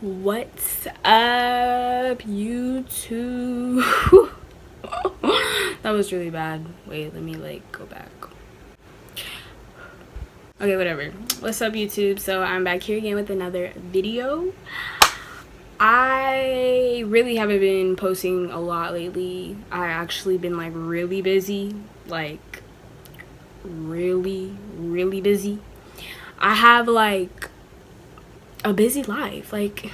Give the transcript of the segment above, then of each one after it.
What's up, YouTube? That was really bad. Wait, let me like go back. Okay, whatever. What's up, YouTube? So I'm back here again with another video. I really haven't been posting a lot lately. I actually been like really busy, like really busy. I have like a busy life, like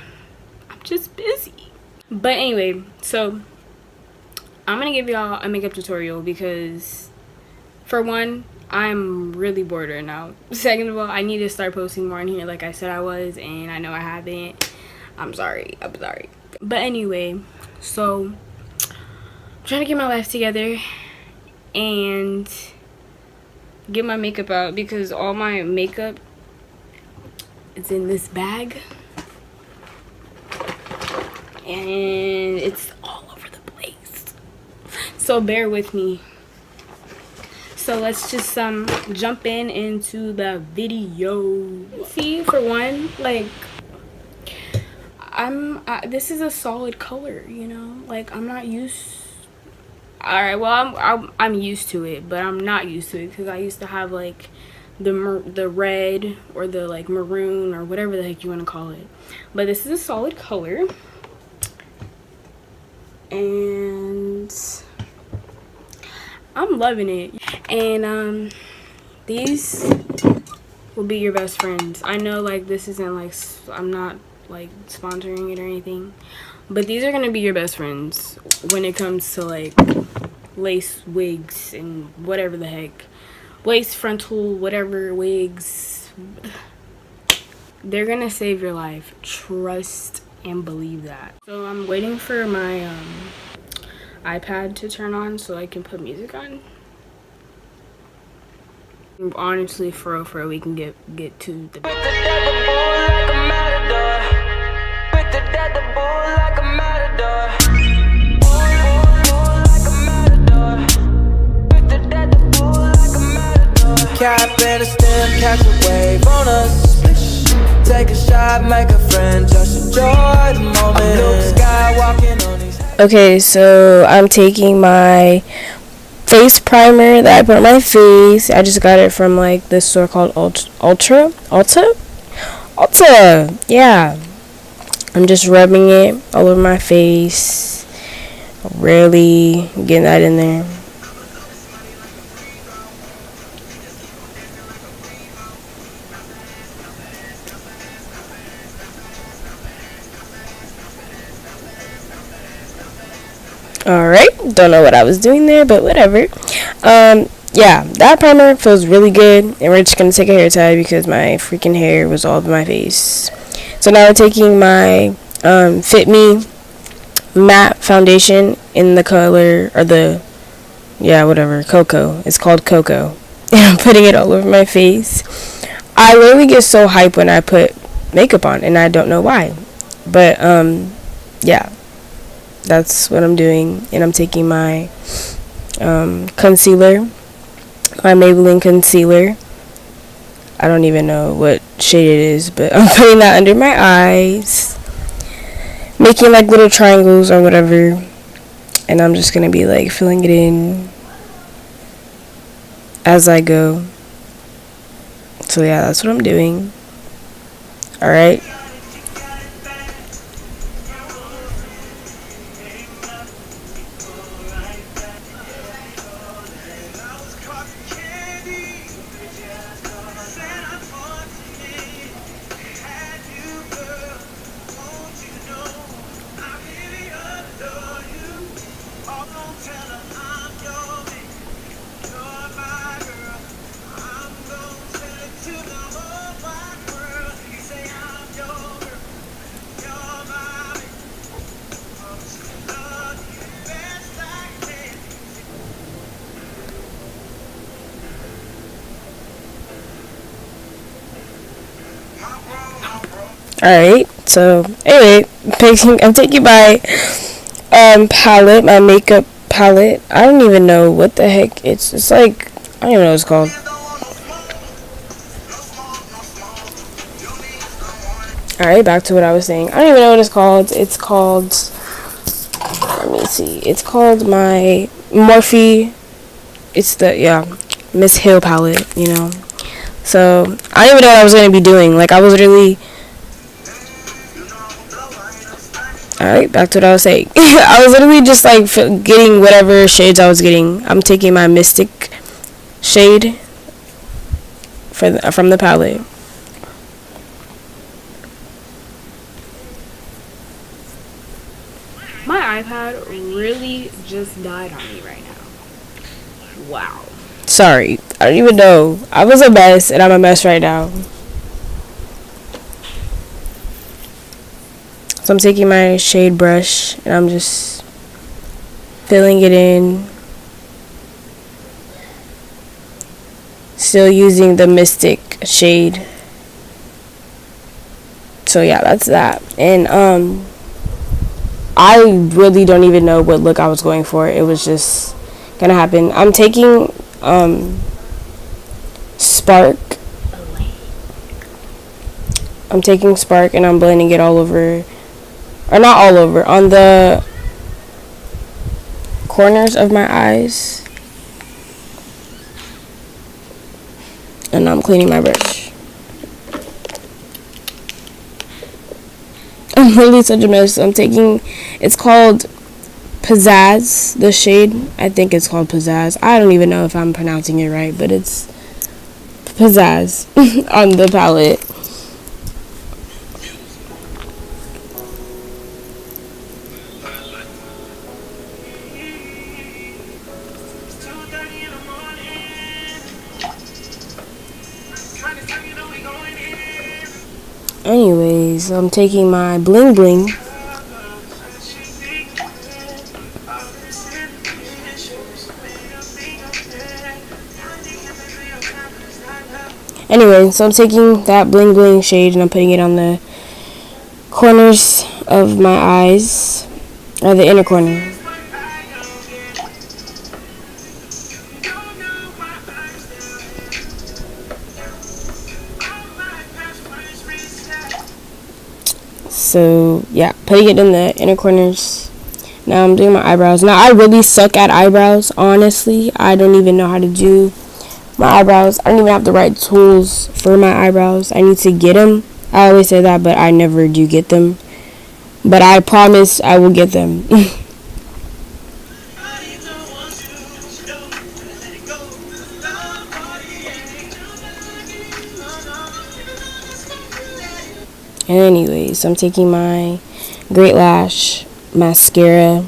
I'm just busy. But anyway, so I'm gonna give y'all a makeup tutorial because for one, I'm really bored right now. Second of all, I need to start posting more in here like I said I was, and I know I haven't. I'm sorry. But anyway, so I'm trying to get my life together and get my makeup out because all my makeup is in this bag and it's all over the place. So bear with me. So let's just jump into the video. See, for one, like this is a solid color, you know, like I'm not used. All right, well I'm used to it, but I'm not used to it because I used to have like the red or the like maroon or whatever the heck you want to call it. But this is a solid color, and I'm loving it. And these will be your best friends. I know like this isn't like, I'm not like sponsoring it or anything, but these are gonna be your best friends when it comes to like lace wigs and whatever the heck, lace frontal whatever wigs. They're gonna save your life, trust and believe that. So I'm waiting for my iPad to turn on so I can put music on. Honestly, for real, we can get to the cap and a stem, catch a wave on us. Take a shot, make a friend, just enjoy the moment. Luke Skywalking on these. Okay, so I'm taking my face primer that I put on my face. I just got it from like this store called Ulta. Yeah, I'm just rubbing it all over my face, really getting that in there. Alright, don't know what I was doing there, but whatever. Yeah, that primer feels really good, and we're just gonna take a hair tie because my freaking hair was all over my face. So now we're taking my Fit Me matte foundation in the color, or the, yeah, whatever, Cocoa. It's called Cocoa. And I'm putting it all over my face. I literally get so hyped when I put makeup on, and I don't know why. But, yeah. That's what I'm doing. And I'm taking my concealer, my Maybelline concealer. I don't even know what shade it is, but I'm putting that under my eyes, making like little triangles or whatever, and I'm just gonna be like filling it in as I go. So yeah, that's what I'm doing. Alright. Alright, so anyway, I'm taking my palette, my makeup palette. I don't even know what the heck it's like, I don't even know what it's called. Alright, back to what I was saying. I don't even know what it's called. It's called, let me see. It's called my Morphe. It's the, yeah, Miss Hill palette, you know. So, I didn't even know what I was going to be doing. Like, I was really... Alright, back to what I was saying. I was literally just, like, getting whatever shades I was getting. I'm taking my Mystic shade from the palette. My iPad really just died on me right now. Wow. Sorry. I don't even know. I was a mess, and I'm a mess right now. So I'm taking my shade brush, and I'm just filling it in. Still using the Mystic shade. So yeah, that's that. And I really don't even know what look I was going for. It was just gonna happen. I'm taking Spark. I'm taking Spark and I'm blending it all over, or not all over, on the corners of my eyes. And I'm cleaning my brush. I'm really such a mess. I'm taking, it's called Pizzazz, the shade. I think it's called Pizzazz. I don't even know if I'm pronouncing it right, but it's Pizzazz on the palette. Anyways, I'm taking my bling bling. Anyway, so I'm taking that bling bling shade and I'm putting it on the corners of my eyes, or the inner corner. So yeah, putting it in the inner corners. Now I'm doing my eyebrows. Now I really suck at eyebrows, honestly. I don't even know how to do my eyebrows. I don't even have the right tools for my eyebrows. I need to get them. I always say that, but I never do get them. But I promise I will get them. Anyways, I'm taking my Great Lash mascara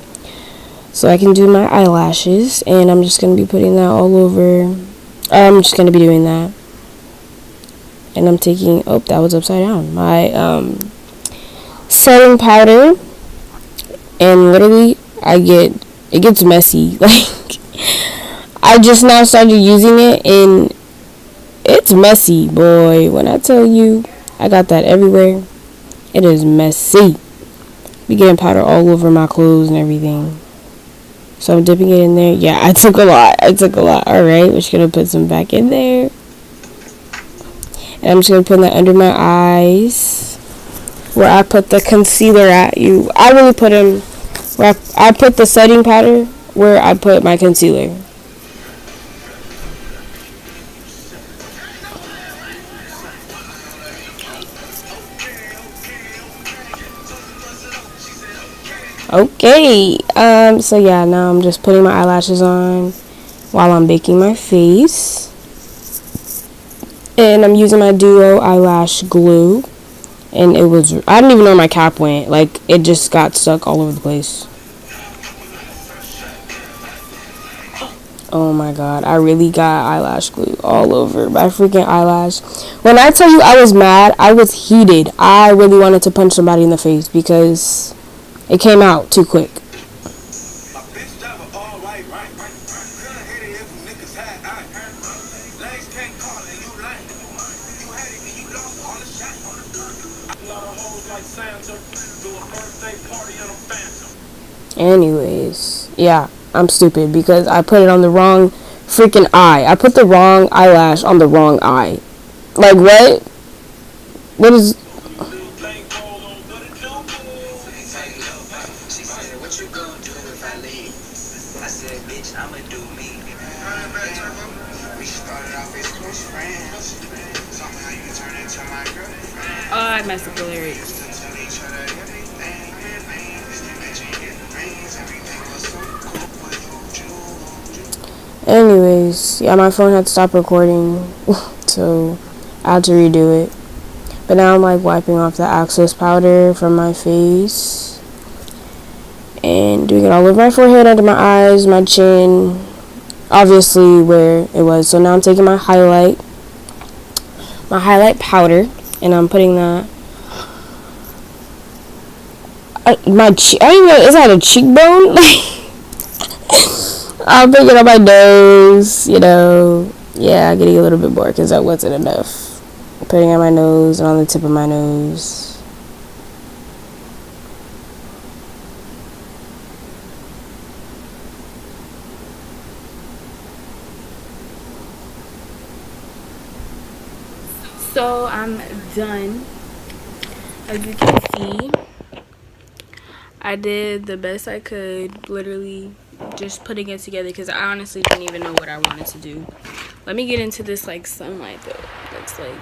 so I can do my eyelashes, and I'm just going to be putting that all over. I'm just going to be doing that. And I'm taking, oh, that was upside down, my setting powder, and literally it gets messy. Like, I just now started using it, and it's messy, boy. When I tell you, I got that everywhere. It is messy. Be getting powder all over my clothes and everything. So I'm dipping it in there. Yeah, I took a lot. Alright, we're just going to put some back in there. And I'm just going to put that under my eyes, where I put the concealer at. I really put them where I put the setting powder where I put my concealer. Okay, so yeah, now I'm just putting my eyelashes on while I'm baking my face. And I'm using my Duo eyelash glue. And I don't even know where my cap went. Like, it just got stuck all over the place. Oh my god, I really got eyelash glue all over my freaking eyelash. When I tell you I was mad, I was heated. I really wanted to punch somebody in the face because it came out too quick. Anyways, yeah, I'm stupid because I put it on the wrong freaking eye. I put the wrong eyelash on the wrong eye. Like, what? What is... Oh, I messed up the lyrics. Anyways, yeah, my phone had stopped recording, so I had to redo it. But now I'm like wiping off the Access powder from my face and doing it all over my forehead, under my eyes, my chin, obviously where it was. So now I'm taking my highlight powder, and I'm putting that. I don't even know, is that a cheekbone? I'm putting it on my nose, yeah, getting a little bit more because that wasn't enough. Putting it on my nose and on the tip of my nose. So I'm done. As you can see, I did the best I could, literally just putting it together because I honestly didn't even know what I wanted to do. Let me get into this like sunlight though. That's like